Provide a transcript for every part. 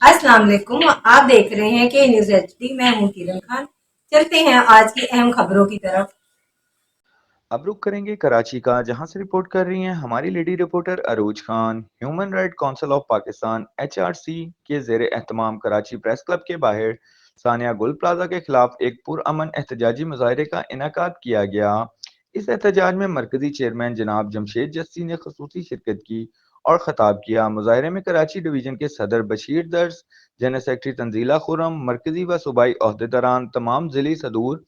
अस्सलाम वालेकुम। आप देख रहे हैं कि न्यूज़ एचडी। मैं हूं किरण खान। चलते हैं आज की अहम खबरों की तरफ। अब रुक करेंगे कराची का, जहां से रिपोर्ट कर रही हैं हमारी lady reporter Arooj Khan. Human right council of Pakistan (HRC) के जेर एहतमाम कराची प्रेस क्लब के बाहर सानिया गुल प्लाजा के खिलाफ एक पुरअमन एहतजाजी मुजाहरे का इनेकाद किया गया। इस एहतजाज में मरकजी चेयरमैन जनाब जमशेद जस्सी ने खसूसी शिरकत की और खताब किया। मुजाहरे में कराची डिवीजन के सदर बशीर दर्स, जनरल सेक्रेटरी तंजीला खुरम, मरकजी व सूबाई अहदेदारान, तमाम जिली सदूर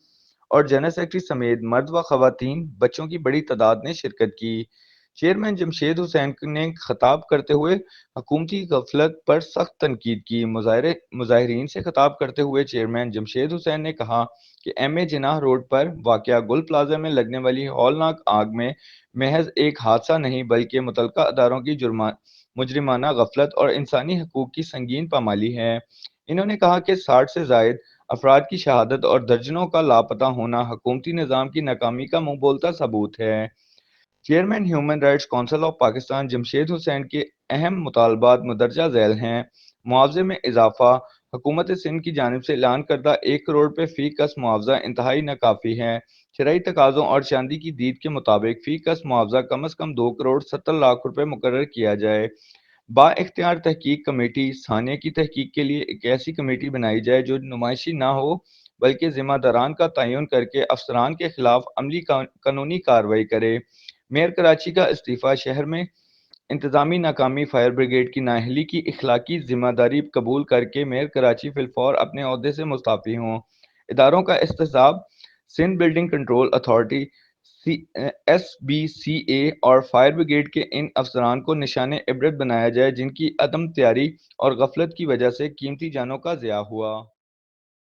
और जनरल सेक्रेटरी समेत मर्द व खवातीन बच्चों की बड़ी तादाद ने शिरकत की। चेयरमैन जमशेद हुसैन ने खताब करते हुए हुकूमती गफलत पर सख्त तनकीद की। मुजाहिरीन से खताब करते हुए चेयरमैन जमशेद हुसैन ने कहा कि एम ए जिनाह रोड पर वाक़या गुल प्लाजा में लगने वाली हौलनाक आग में महज एक हादसा नहीं बल्कि मुतलका अदारों की मुजरिमाना गफलत और इंसानी हकूक की संगीन पामाली है। इन्होंने कहा कि 60 से जायद अफराद की शहादत और दर्जनों का लापता होना हुकूमती निज़ाम की नाकामी का मुंह बोलता सबूत है। Chairman human rights council of Pakistan Jamshed Hussain के अहम मुतालबात मुंदरजा झैल हैं। मुआवजे में इजाफा। हुकूमत सिंध की जानिब से ऐलान करदा 1 करोड़ रुपये फ़ी कस मुआवजा इंतहाई नाकाफ़ी है। शरई तकाज़ों और चांदी की दीद के मुताबिक फ़ी कस मुआवजा कम अज़ कम 2 करोड़ 70 लाख रुपये मुकर्रर किया जाए। बाइख्तियार तहकीक कमेटी सानिया की तहकीक के लिए एक ऐसी कमेटी बनाई जाए जो नुमाइशी ना हो बल्कि जिम्मेदारान का तयन करके अफसरान के खिलाफ अमली कानूनी कार्रवाई करे। मेयर कराची का इस्तीफ़ा। शहर में इंतजामी नाकामी। फायर ब्रिगेड की नाअहली की इखलाकी जिम्मेदारी कबूल करके मेयर कराची फिलफौर अपने ओहदे से मुस्ताफ़ी हों। इदारों का एहतसाब। Sindh building control authority SBCA और फायर ब्रिगेड के इन अफसरान को निशाने इबरत बनाया जाए जिनकी अदम तैयारी और गफलत की वजह से कीमती जानों का ज़िया हुआ।